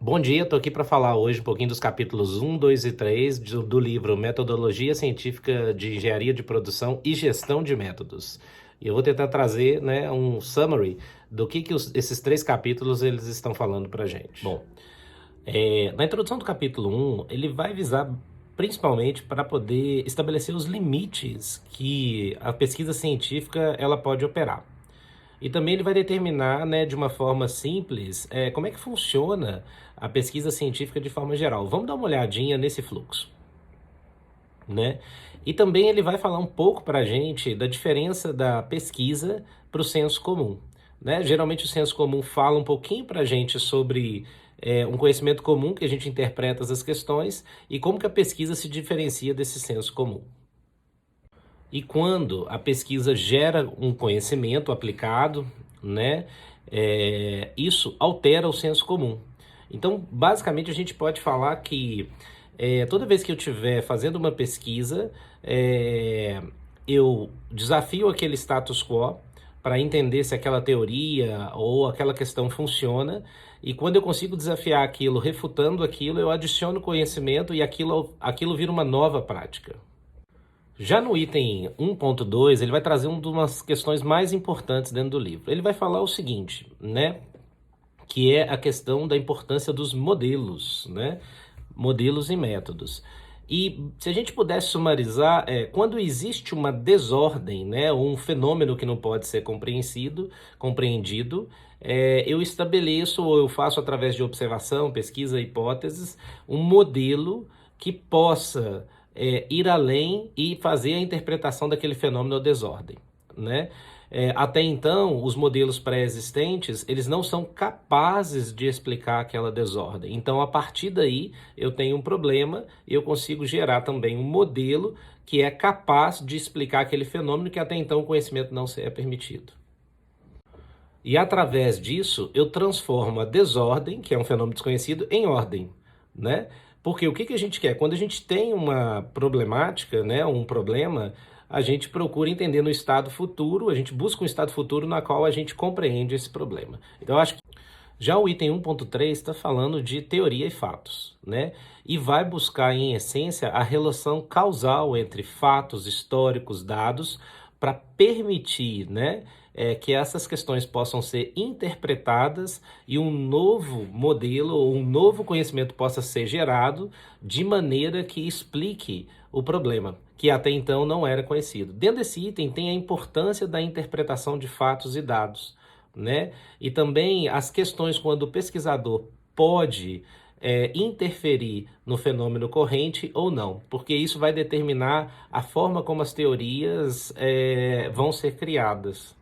Bom dia, estou aqui para falar hoje um pouquinho dos capítulos 1, 2 e 3 do livro Metodologia Científica de Engenharia de Produção e Gestão de Métodos. E eu vou tentar trazer, um summary do que esses três capítulos eles estão falando para a gente. Bom, na introdução do capítulo 1, ele vai visar principalmente para poder estabelecer os limites que a pesquisa científica ela pode operar. E também ele vai determinar, de uma forma simples, como é que funciona a pesquisa científica de forma geral. Vamos dar uma olhadinha nesse fluxo, né? E também ele vai falar um pouco para a gente da diferença da pesquisa para o senso comum, né? Geralmente o senso comum fala um pouquinho para a gente sobre um conhecimento comum que a gente interpreta as questões e como que a pesquisa se diferencia desse senso comum. E quando a pesquisa gera um conhecimento aplicado, isso altera o senso comum. Então, basicamente, a gente pode falar que toda vez que eu estiver fazendo uma pesquisa, eu desafio aquele status quo para entender se aquela teoria ou aquela questão funciona, e quando eu consigo desafiar aquilo, refutando aquilo, eu adiciono conhecimento e aquilo vira uma nova prática. Já no item 1.2, ele vai trazer uma das questões mais importantes dentro do livro. Ele vai falar o seguinte, que é a questão da importância dos modelos, modelos e métodos. E se a gente pudesse sumarizar, quando existe uma desordem, ou um fenômeno que não pode ser compreendido, eu estabeleço ou eu faço através de observação, pesquisa, hipóteses, um modelo que possa ir além e fazer a interpretação daquele fenômeno ou desordem, até então, os modelos pré-existentes, eles não são capazes de explicar aquela desordem. Então, a partir daí, eu tenho um problema e eu consigo gerar também um modelo que é capaz de explicar aquele fenômeno que até então o conhecimento não seria permitido. E através disso, eu transformo a desordem, que é um fenômeno desconhecido, em ordem, Porque o que a gente quer? Quando a gente tem uma problemática, um problema, a gente procura entender no estado futuro, a gente busca um estado futuro na qual a gente compreende esse problema. Então, eu acho que já o item 1.3 está falando de teoria e fatos, E vai buscar, em essência, a relação causal entre fatos históricos, dados, para permitir, que essas questões possam ser interpretadas e um novo modelo ou um novo conhecimento possa ser gerado de maneira que explique o problema, que até então não era conhecido. Dentro desse item tem a importância da interpretação de fatos e dados, E também as questões quando o pesquisador pode interferir no fenômeno corrente ou não, porque isso vai determinar a forma como as teorias vão ser criadas.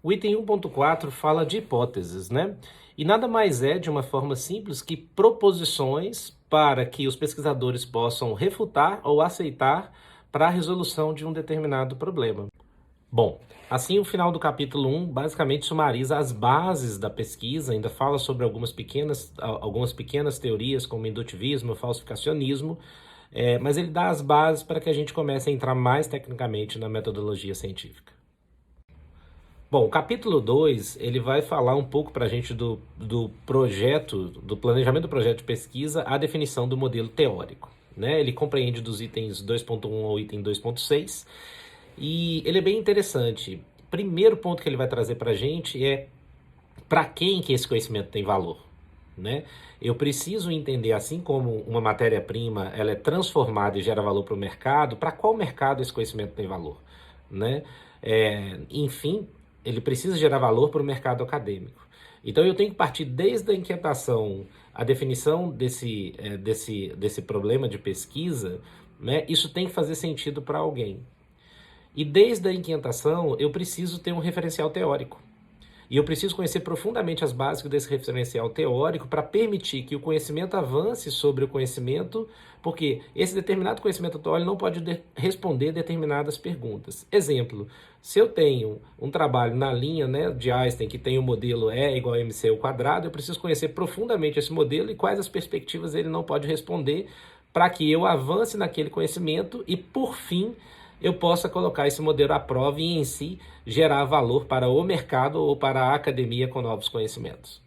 O item 1.4 fala de hipóteses, E nada mais é, de uma forma simples, que proposições para que os pesquisadores possam refutar ou aceitar para a resolução de um determinado problema. Bom, assim o final do capítulo 1 basicamente sumariza as bases da pesquisa, ainda fala sobre algumas pequenas teorias, como indutivismo, falsificacionismo, mas ele dá as bases para que a gente comece a entrar mais tecnicamente na metodologia científica. Bom, o capítulo 2, ele vai falar um pouco para a gente do projeto, do planejamento do projeto de pesquisa, a definição do modelo teórico, Ele compreende dos itens 2.1 ao item 2.6 e ele é bem interessante. Primeiro ponto que ele vai trazer para a gente é para quem que esse conhecimento tem valor, Eu preciso entender, assim como uma matéria-prima ela é transformada e gera valor para o mercado, para qual mercado esse conhecimento tem valor, Enfim, ele precisa gerar valor para o mercado acadêmico. Então, eu tenho que partir desde a inquietação, a definição desse problema de pesquisa, Isso tem que fazer sentido para alguém. E desde a inquietação, eu preciso ter um referencial teórico. E eu preciso conhecer profundamente as bases desse referencial teórico para permitir que o conhecimento avance sobre o conhecimento, porque esse determinado conhecimento teórico não pode responder determinadas perguntas. Exemplo, se eu tenho um trabalho na linha de Einstein que tem o modelo E igual a mc ao quadrado, eu preciso conhecer profundamente esse modelo e quais as perspectivas ele não pode responder para que eu avance naquele conhecimento e, por fim, eu possa colocar esse modelo à prova e, em si, gerar valor para o mercado ou para a academia com novos conhecimentos.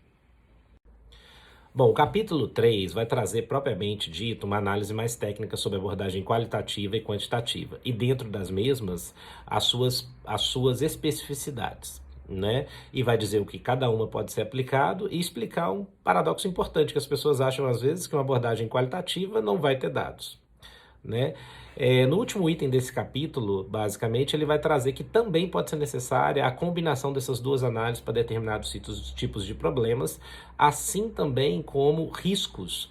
Bom, o capítulo 3 vai trazer, propriamente dito, uma análise mais técnica sobre abordagem qualitativa e quantitativa, e dentro das mesmas, as suas especificidades, né? E vai dizer o que cada uma pode ser aplicado e explicar um paradoxo importante que as pessoas acham, às vezes, que uma abordagem qualitativa não vai ter dados, né? No último item desse capítulo, basicamente, ele vai trazer que também pode ser necessária a combinação dessas duas análises para determinados tipos de problemas, assim também como riscos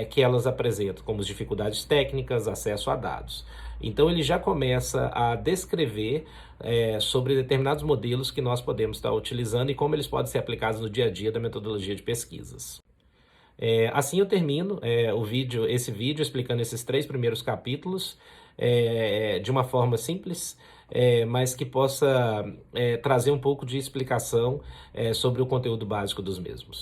que elas apresentam, como as dificuldades técnicas, acesso a dados. Então, ele já começa a descrever sobre determinados modelos que nós podemos estar utilizando e como eles podem ser aplicados no dia a dia da metodologia de pesquisas. Assim eu termino esse vídeo explicando esses 3 primeiros capítulos de uma forma simples, mas que possa trazer um pouco de explicação sobre o conteúdo básico dos mesmos.